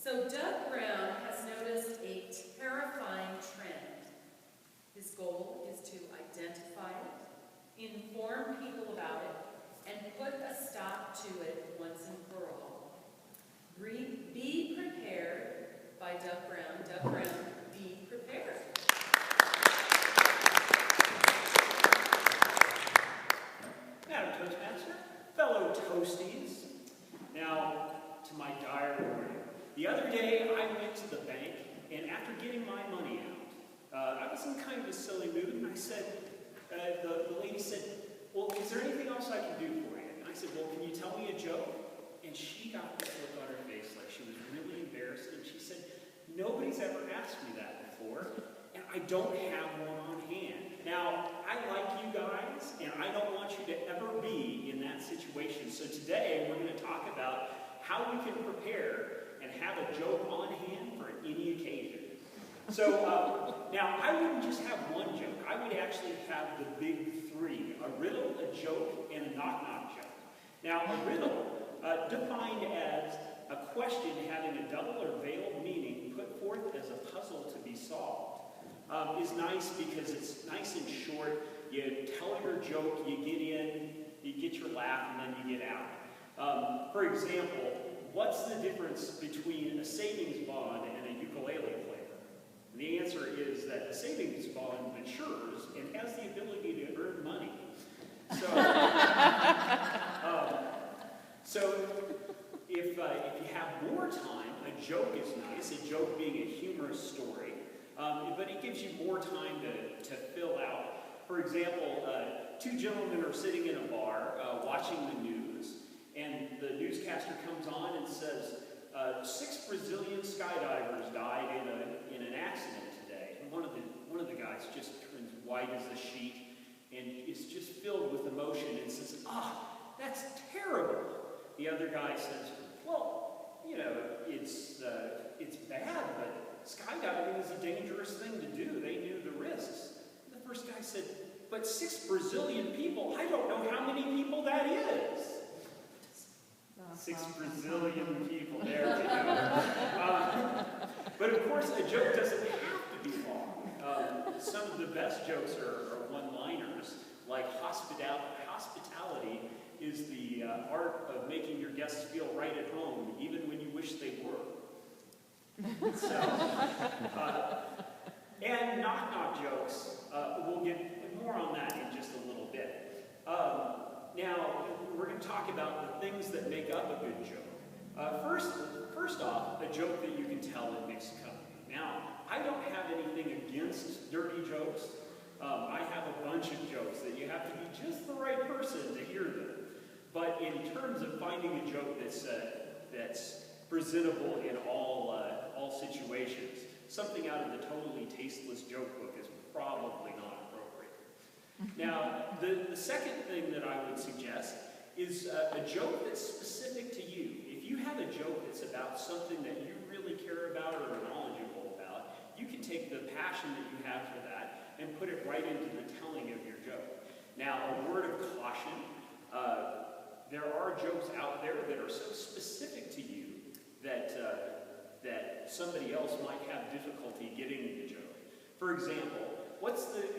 So Doug Brown has noticed a terrifying trend. His goal is to identify it, inform people about it, and put a stop to it once and for all. Be prepared by Doug Brown. Doug Brown, be prepared. Loud Toastmaster, fellow Toasties. Now, to my dire warning. The other day, I went to the bank, and after getting my money out, I was in kind of a silly mood, and I said, the lady said, well, is there anything else I can do for you? And I said, well, can you tell me a joke? And she got this look on her face like she was really embarrassed, and she said, nobody's ever asked me that before, and I don't have one on hand. Now, I like you guys, and I don't want you to ever be in that situation. So today, we're going to talk about how we can prepare and have a joke on hand for any occasion. So, now, I wouldn't just have one joke. I would actually have the big three: a riddle, a joke, and a knock-knock joke. Now, a riddle, defined as a question having a double or veiled meaning put forth as a puzzle to be solved, is nice because it's nice and short. You tell your joke, you get in, you get your laugh, and then you get out. For example, what's the difference between a savings bond and a ukulele player? And the answer is that a savings bond matures and has the ability to earn money. So, if you have more time, a joke is nice, a joke being a humorous story, but it gives you more time to fill out. For example, two gentlemen are sitting in a bar watching the news, and the newscaster comes on and says, 6 Brazilian skydivers died in an accident today. And one of the guys just turns white as a sheet and is just filled with emotion and says, that's terrible. The other guy says, well, you know, it's bad, but skydiving is a dangerous thing to do. They knew the risks. And the first guy said, but 6 Brazilian people, I don't know how many people that is. 6 Brazilian people, there we go. But of course, a joke doesn't have to be long. Some of the best jokes are one-liners, like hospitality is the art of making your guests feel right at home, even when you wish they were. And knock-knock jokes, we'll get more on that in just a little bit. Now, we're going to talk about the things that make up a good joke. First off, a joke that you can tell in mixed company. Now, I don't have anything against dirty jokes. I have a bunch of jokes that you have to be just the right person to hear them. But in terms of finding a joke that's presentable in all situations, something out of the Totally Tasteless Joke Book is probably not appropriate. Now, the second thing that I would suggest is a joke that's specific to you. If you have a joke that's about something that you really care about or are knowledgeable about, you can take the passion that you have for that and put it right into the telling of your joke. Now, a word of caution, there are jokes out there that are so specific to you that somebody else might have difficulty getting the joke. For example,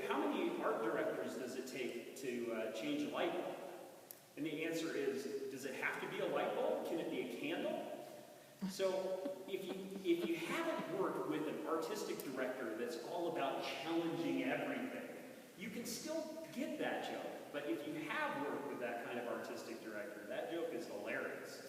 how many art directors does it take to change a light bulb? And the answer is, does it have to be a light bulb? Can it be a candle? So if you haven't worked with an artistic director that's all about challenging everything, you can still get that joke. But if you have worked with that kind of artistic director, that joke is hilarious.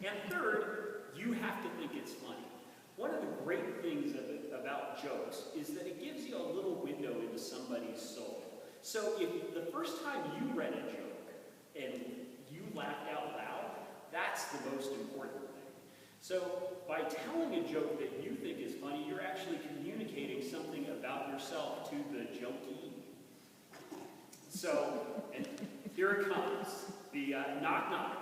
And third, you have to think it's funny. One of the great things about jokes is that it gives you a little window into somebody's soul. So if the first time you read a joke and you laughed out loud, that's the most important thing. So by telling a joke that you think is funny, you're actually communicating something about yourself to the jokey. So, and here it comes, the knock-knock.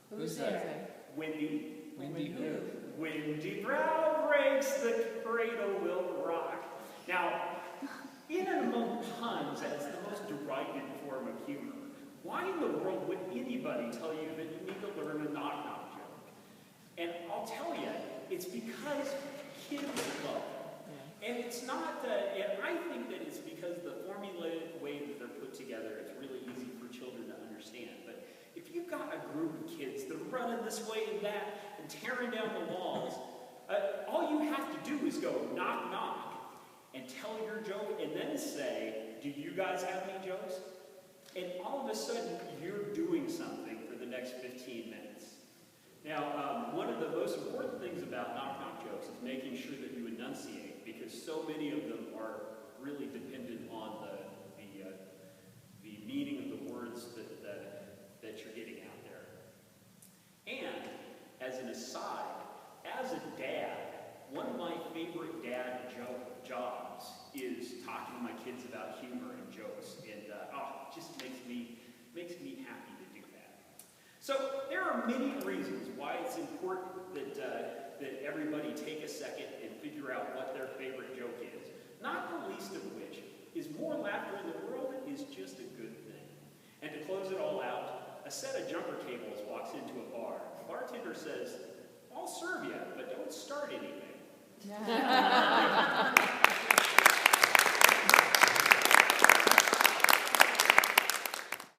Who's there? Wendy. Wendy who? Wendy Brown breaks, the cradle will rock. Now, in and among puns as the most derided form of humor, why in the world would anybody tell you that you need to learn a knock-knock joke? And I'll tell you, It's because kids love it. And it's not, and I think that it's because the formulaic way that they're put together, it's really easy for children to understand. But if you've got a group of kids that are running this way and that and tearing down the walls, all you have to do is go knock, knock, and tell your joke, and then say, do you guys have any jokes? And all of a sudden, you're doing something for the next 15 minutes. Now, one of the most important things about knock-knock jokes is making sure that you enunciate, because so many of them are really dependent on the meaning of the words that you're getting out there. And, as an aside, as a dad, one of my favorite dad jobs is talking to my kids about humor and jokes, and it just makes me happy to do that. So there are many reasons why it's important that everybody take a second and figure out what their favorite joke is. Not the least of which is more laughter in the world is just a good thing. And to close it all out, a set of jumper cables walks into a bar. The bartender says, "I'll serve you, but don't start anything."